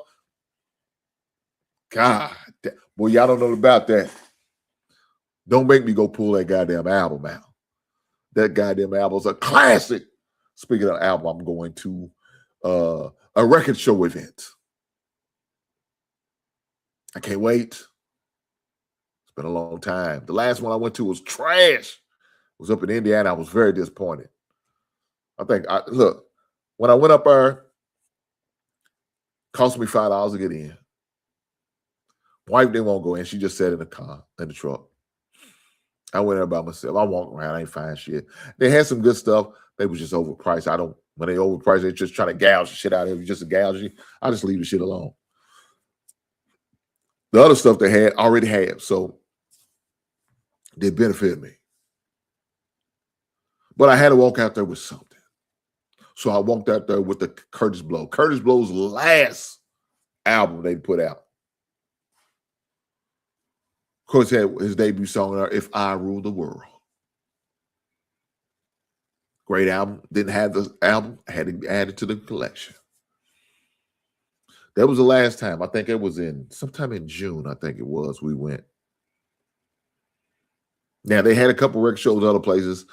God, boy, y'all don't know about that. Don't make me go pull that goddamn album out. That goddamn album's a classic. Speaking of album, I'm going to a record show event. I can't wait. It's been a long time. The last one I went to was trash. It was up in Indiana. I was very disappointed. Look, when I went up there, cost me $5 to get in. Wife didn't want to go in. She just sat in the car, in the truck. I went there by myself. I walked around. I ain't find shit. They had some good stuff. They was just overpriced. When they overpriced, they just trying to gouge the shit out of you. Just to gouge you. I just leave the shit alone. The other stuff they had already had, so they benefit me. But I had to walk out there with something. So I walked out there with the Curtis Blow. Curtis Blow's last album they put out. Of course, he had his debut song there, If I Rule the World. Great album. Didn't have the album. Had to be added to the collection. That was the last time. I think it was sometime in June, I think it was, we went. Now, they had a couple record shows other places.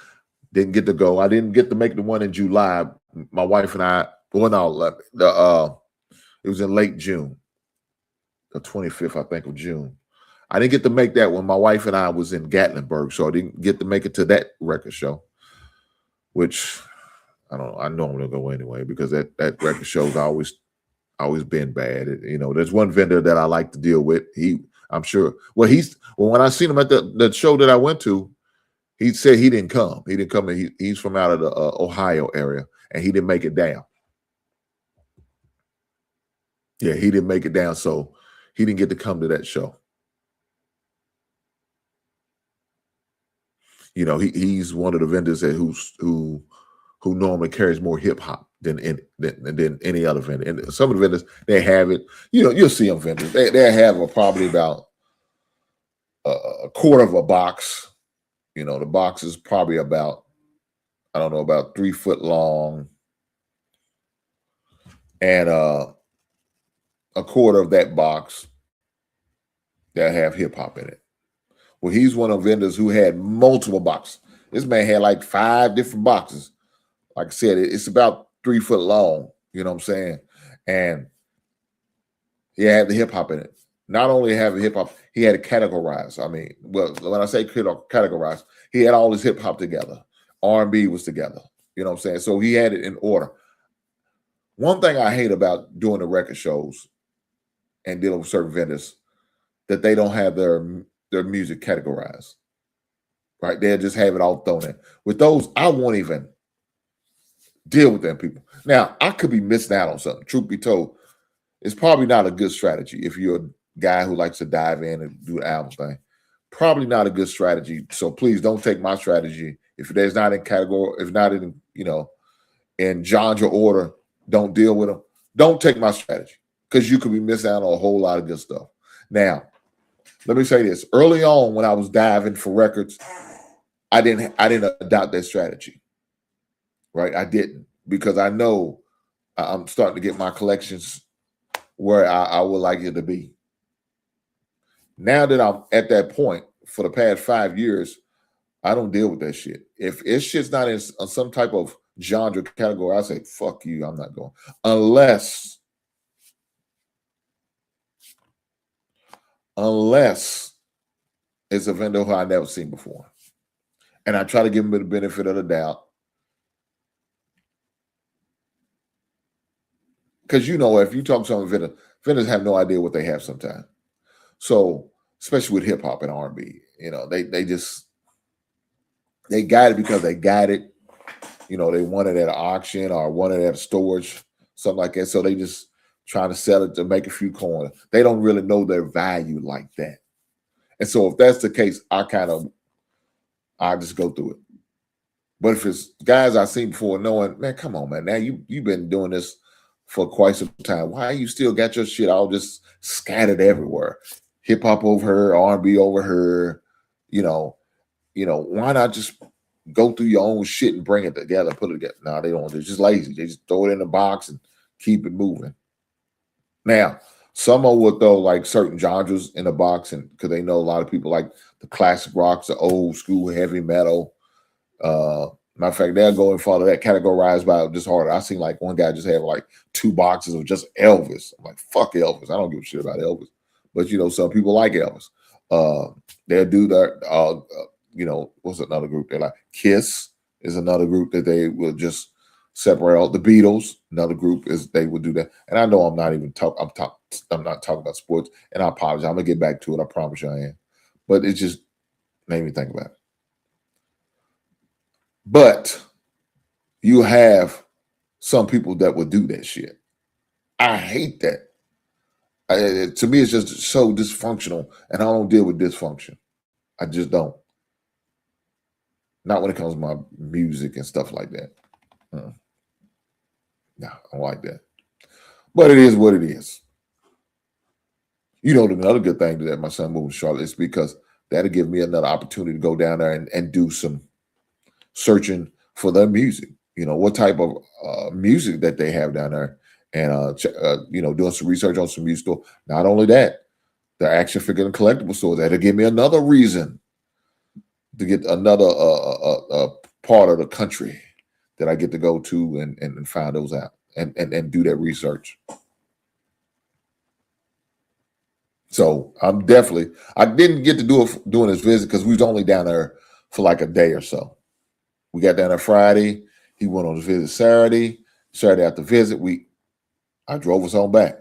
Didn't get to go. I didn't get to make the one in July. My wife and I, it was in late June, the 25th, I think, of June. I didn't get to make that one. My wife and I was in Gatlinburg, so I didn't get to make it to that record show, which I don't know. I know I'm going to go anyway because that record show's always been bad. There's one vendor that I like to deal with. I'm sure. When I seen him at the show that I went to, he said he didn't come. He didn't come. He's from out of the Ohio area, and he didn't make it down. Yeah, he didn't make it down, so he didn't get to come to that show. He's one of the vendors who normally carries more hip hop than any other vendor. And some of the vendors, they have it. You'll see them vendors. They have probably about a quarter of a box. The box is probably about 3 foot long, and a quarter of that box that have hip hop in it. Well, he's one of the vendors who had multiple boxes. This man had like 5 different boxes. Like I said, it's about 3 foot long. You know what I'm saying? And he had the hip hop in it. Not only have the hip hop, he had it categorized. I mean, well, when I say categorized, he had all his hip hop together. R&B was together. You know what I'm saying? So he had it in order. One thing I hate about doing the record shows and dealing with certain vendors, that they don't have their music categorized. Right? They'll just have it all thrown in. With those, I won't even Deal with them people. Now, I could be missing out on something. Truth be told, it's probably not a good strategy if you're a guy who likes to dive in and do the album thing. Probably not a good strategy. So please don't take my strategy. If there's not in category, if not in, in genre order, don't deal with them. Don't take my strategy because you could be missing out on a whole lot of good stuff. Now, let me say this. Early on, when I was diving for records, I didn't adopt that strategy. Right? I didn't, because I know I'm starting to get my collections where I would like it to be. Now that I'm at that point, for the past 5 years, I don't deal with that shit. If it's shit's not in some type of genre category, I say, fuck you, I'm not going. Unless it's a vendor who I've never seen before. And I try to give them the benefit of the doubt. Because if you talk to some vendors have no idea what they have sometimes. So, especially with hip hop and R&B, they got it because they got it. They want it at an auction or want it at a storage, something like that. So they just trying to sell it to make a few coins. They don't really know their value like that. And so if that's the case, I just go through it. But if it's guys I've seen before, knowing, man, come on, man. Now you've been doing this for quite some time. Why you still got your shit all just scattered everywhere? Hip hop over here, R&B over here. Why not just go through your own shit and bring it together, put it together? No, they don't. They're just lazy. They just throw it in the box and keep it moving. Now, some will throw like certain genres in the box, and because they know a lot of people like the classic rocks, the old school heavy metal. Matter of fact, they'll go and follow that categorized by just harder. I seen like one guy just have like 2 boxes of just Elvis. I'm like, fuck Elvis. I don't give a shit about Elvis. But some people like Elvis. They'll do that. What's another group? They're like Kiss is another group that they will just separate out. The Beatles, another group is they would do that. And I know I'm not even talking. I'm not talking about sports. And I apologize. I'm gonna get back to it. I promise you I am. But it just made me think about it. But you have some people that would do that shit. I hate that. To me, it's just so dysfunctional, and I don't deal with dysfunction. I just don't. Not when it comes to my music and stuff like that. No, I don't like that. But it is what it is. Another good thing that my son moved to Charlotte is because that'll give me another opportunity to go down there and do some searching for their music. What type of music that they have down there, and doing some research on some music store. Not only that, the action figure and collectible stores, that'll give me another reason to get another part of the country that I get to go to and find those out and do that research. So I didn't get to doing this visit because we was only down there for like a day or so. We got down there Friday. He went on his visit Saturday. Saturday after visit, I drove us on back.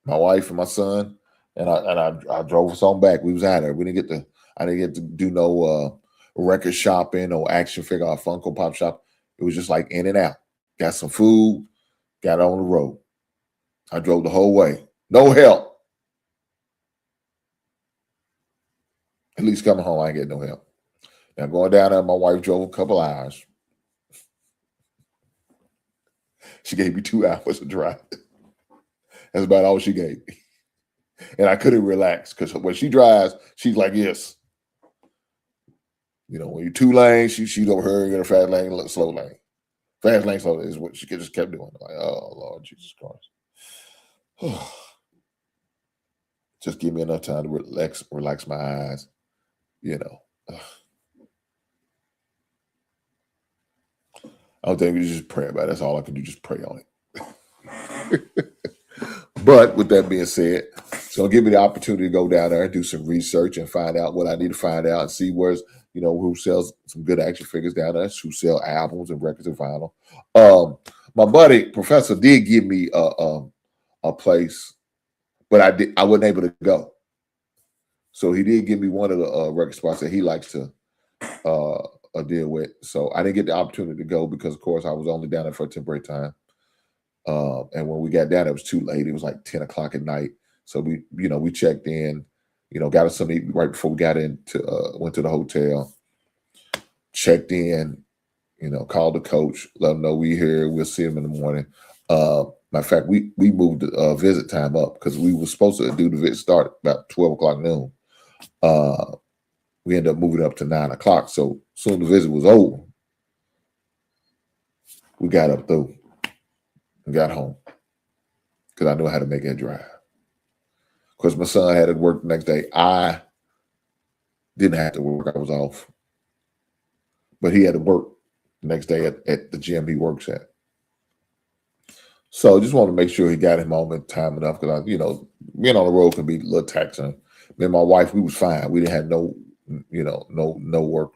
My wife and my son, and I drove us on back. We was out there. I didn't get to do no record shopping or action figure or Funko Pop shop. It was just like in and out. Got some food, got on the road. I drove the whole way. No help. At least coming home, I ain't get no help. Now going down there, my wife drove a couple hours. She gave me 2 hours to drive. That's about all she gave me. And I couldn't relax because when she drives, she's like, yes. When you're 2 lanes, she's over her in a fast lane, slow lane. Fast lane, slow lane is what she just kept doing. Like, oh, Lord Jesus Christ. Just give me enough time to relax my eyes. I don't think we just pray about it. That's all I can do, just pray on it. But with that being said, it's going to give me the opportunity to go down there and do some research and find out what I need to find out and see where's, who sells some good action figures down there, who sell albums and records and vinyl. My buddy, Professor, did give me a place, but I wasn't able to go. So he did give me one of the record spots that he likes to deal with. So I didn't get the opportunity to go because, of course, I was only down there for a temporary time. And when we got down, it was too late. It was like 10 o'clock at night. So we checked in, got us some eat right before we got into went to the hotel, checked in, called the coach, let him know we here. We'll see him in the morning. Matter of fact, we moved the visit time up because we were supposed to do the visit start about 12 o'clock noon. We ended up moving up to 9 o'clock. So soon the visit was over, we got up through and got home because I knew how to make that drive. Because my son had to work the next day. I didn't have to work. I was off. But he had to work the next day at the gym he works at. So just want to make sure he got him home in time enough because, being on the road can be a little taxing. Me and my wife, we was fine. We didn't have no work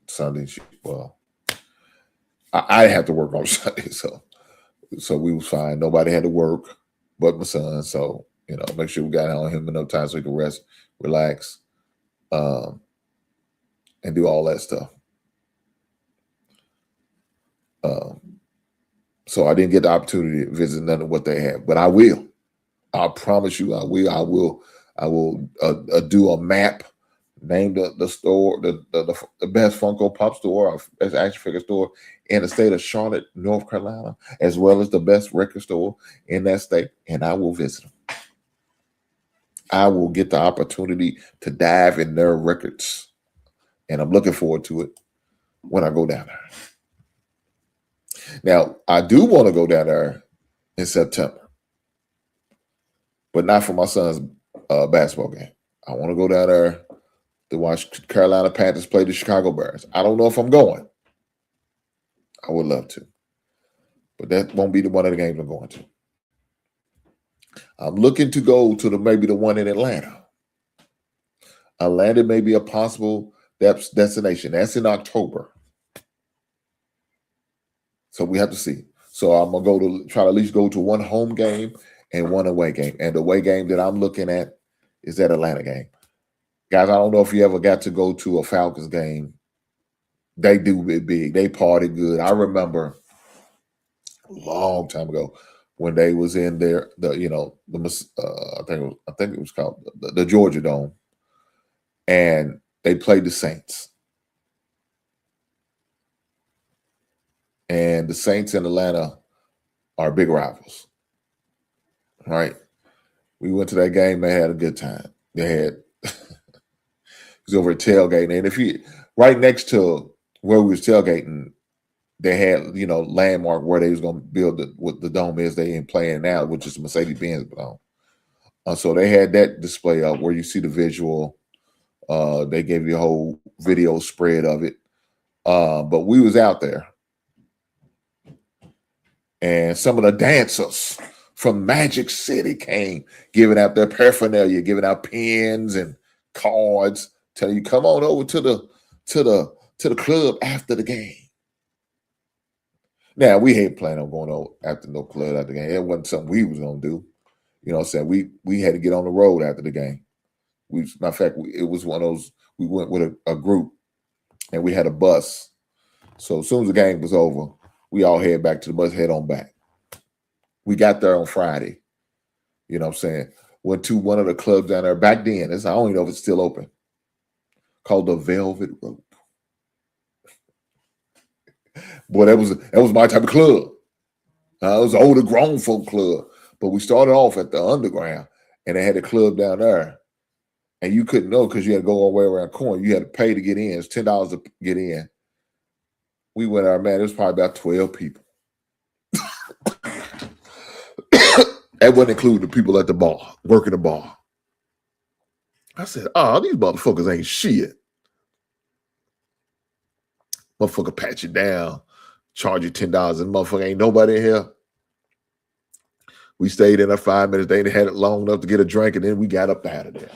Sunday. Well, I didn't have to work on Sunday, so we was fine. Nobody had to work but my son. So, make sure we got on him enough time so he could rest, relax, and do all that stuff. So I didn't get the opportunity to visit none of what they have, but I will. I promise you, I will. I will do a map, name the store, the best Funko Pop store, or best action figure store in the state of Charlotte, North Carolina, as well as the best record store in that state, and I will visit them. I will get the opportunity to dive in their records, and I'm looking forward to it when I go down there. Now, I do want to go down there in September, but not for my son's basketball game. I want to go down there to watch Carolina Panthers play the Chicago Bears. I don't know if I'm going. I would love to, but that won't be one of the games I'm going to. I'm looking to go to maybe the one in Atlanta. Atlanta may be a possible destination. That's in October. So we have to see. So I'm going to try to at least go to one home game and one away game. And the away game that I'm looking at is that Atlanta game. Guys, I don't know if you ever got to go to a Falcons game. They do it big. They party good. I remember a long time ago when they was in there, I think it was called the Georgia Dome, and they played the Saints. And the Saints in Atlanta are big rivals, right? We went to that game. They had a good time. They had it was over at tailgating, and if you right next to where we was tailgating, they had landmark where they was going to build what the dome is they ain't playing now, which is Mercedes-Benz dome. So they had that display up where you see the visual. They gave you a whole video spread of it, but we was out there. And some of the dancers from Magic City came, giving out their paraphernalia, giving out pens and cards, telling you come on over to the club after the game. Now we ain't planning on going over after no club after the game. It wasn't something we was gonna do. You know what I'm saying? We had to get on the road after the game. Matter of fact, it was one of those. We went with a group, and we had a bus. So as soon as the game was over, we all head back to the bus, head on back. We got there on Friday. You know what I'm saying? Went to one of the clubs down there back then. I don't even know if it's still open. Called the Velvet Rope. Boy, that was my type of club. It was an older grown folk club. But we started off at the underground, and they had a club down there. And you couldn't know because you had to go all the way around the corner. You had to pay to get in. It's $10 to get in. We went there, man. It was probably about 12 people. That wouldn't include the people at the bar, working the bar. I said, these motherfuckers ain't shit. Motherfucker pat you down, charge you $10, and motherfucker ain't nobody in here. We stayed in there 5 minutes. They had it long enough to get a drink, and then we got up out of there.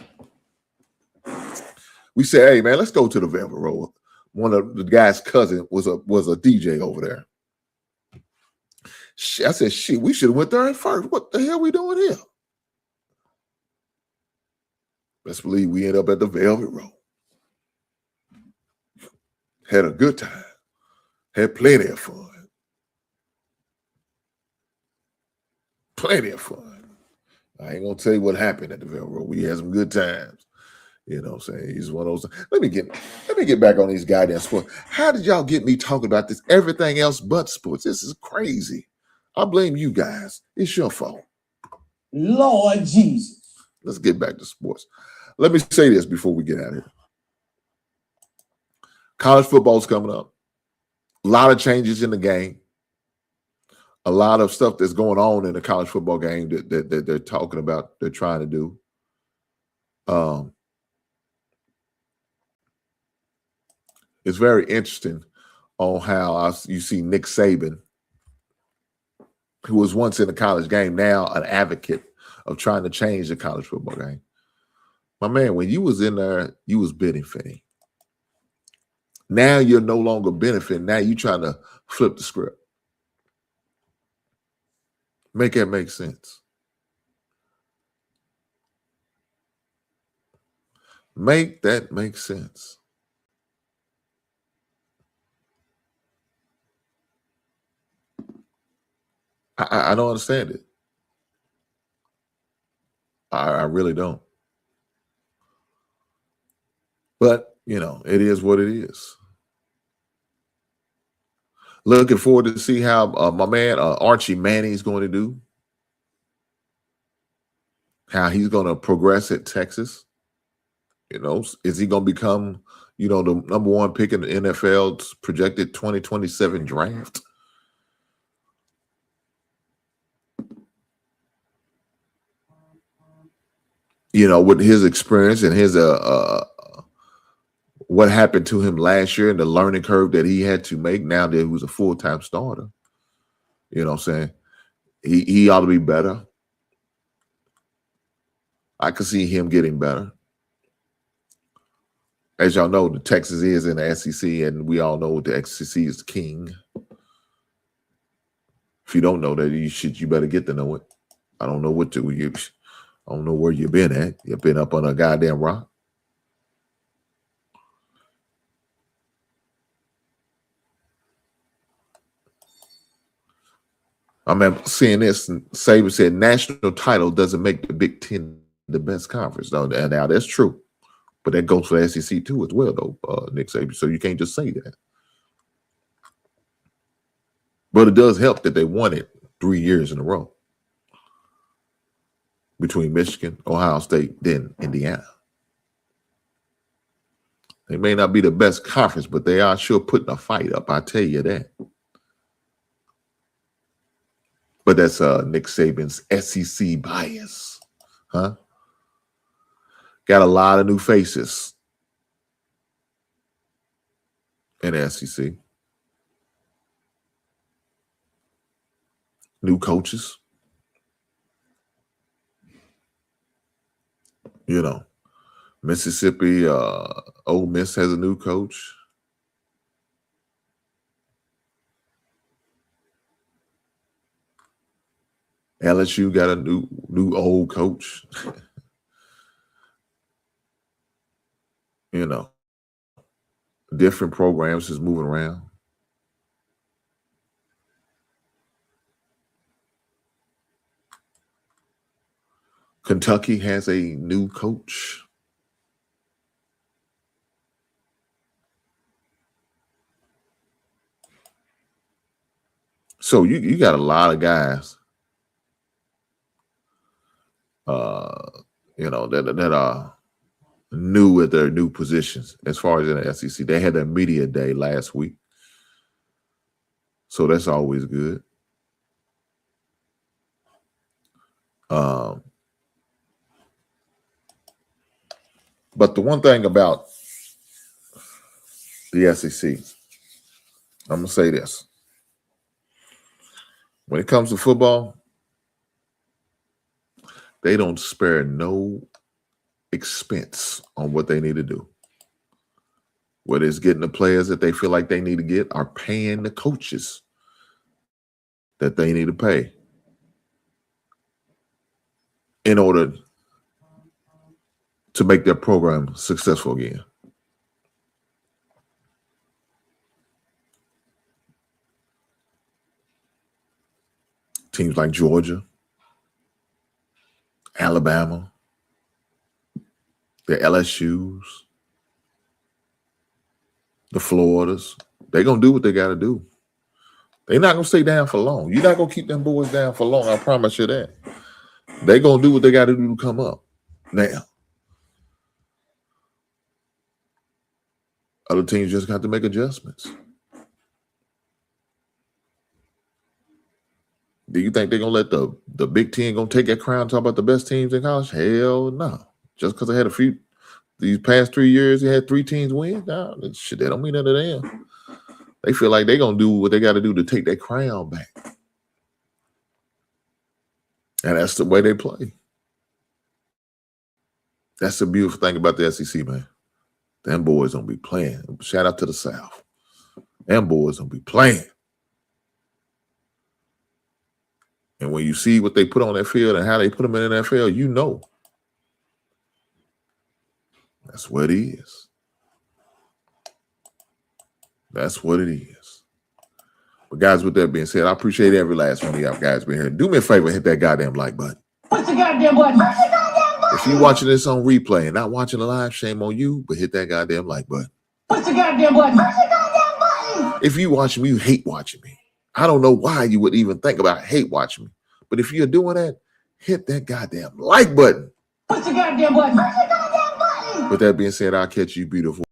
We said, hey, man, let's go to the Velvet Rope. One of the guy's cousin was a DJ over there. I said, shit, we should have went there at first. What the hell we doing here? Best believe we end up at the Velvet Rope. Had a good time. Had plenty of fun. Plenty of fun. I ain't gonna tell you what happened at the railroad. We had some good times. You know what I'm saying? He's one of those. Let me get back on these goddamn sports. How did y'all get me talking about this? Everything else but sports. This is crazy. I blame you guys. It's your fault. Lord Jesus. Let's get back to sports. Let me say this before we get out of here. College football is coming up. A lot of changes in the game. A lot of stuff that's going on in the college football game that they're talking about, they're trying to do. It's very interesting on how you see Nick Saban, who was once in the college game, now an advocate of trying to change the college football game. My man, when you was in there, you was benefiting. Now you're no longer benefiting. Now you're trying to flip the script. Make that make sense. Make that make sense. I don't understand it. I really don't. But, it is what it is. Looking forward to see how my man Archie Manning is going to do. How he's going to progress at Texas. Is he going to become, the number one pick in the NFL's projected 2027 draft? With his experience and his what happened to him last year and the learning curve that he had to make now that he was a full-time starter. You know what I'm saying? He ought to be better. I could see him getting better. As y'all know, the Texas is in the SEC, and we all know the SEC is the king. If you don't know that, you better get to know it. I don't know I don't know where you've been at. You've been up on a goddamn rock. I remember seeing this, and Saban said national title doesn't make the Big Ten the best conference. Now that's true. But that goes for the SEC too as well, though, Nick Saban. So you can't just say that. But it does help that they won it 3 years in a row. Between Michigan, Ohio State, then Indiana. They may not be the best conference, but they are sure putting a fight up. I tell you that. But that's Nick Saban's SEC bias. Huh? Got a lot of new faces in the SEC. New coaches. Mississippi, Ole Miss has a new coach. LSU got a new old coach. Different programs is moving around. Kentucky has a new coach. So you got a lot of guys, that are new at their new positions as far as in the SEC. They had their media day last week. So that's always good. But the one thing about the SEC, I'm going to say this. When it comes to football, they don't spare no expense on what they need to do. Whether it's getting the players that they feel like they need to get or paying the coaches that they need to pay in order to make their program successful again. Teams like Georgia, Alabama, the LSUs, the Floridas, they're going to do what they got to do. They're not going to stay down for long. You're not going to keep them boys down for long. I promise you that. They're going to do what they got to do to come up. Now, other teams just got to make adjustments. Do you think they're going to let the Big Ten going to take that crown and talk about the best teams in college? Hell no. Just because they had a few, these past 3 years, they had 3 teams win? No, shit, that don't mean nothing to them. They feel like they're going to do what they got to do to take that crown back. And that's the way they play. That's the beautiful thing about the SEC, man. Them boys don't be playing. Shout out to the South. Them boys don't be playing. And when you see what they put on that field and how they put them in that field, you know. That's what it is. That's what it is. But guys, with that being said, I appreciate every last one of y'all guys being here. Do me a favor, hit that goddamn like button. Push the goddamn button. Push the goddamn button. If you're watching this on replay and not watching the live, shame on you, but hit that goddamn like button. Push the goddamn button. Push the goddamn button. If you watch me, you hate watching me. I don't know why you would even think about hate watching me. But if you're doing that, hit that goddamn like button. Push the goddamn button. Push the goddamn button. With that being said, I'll catch you beautiful.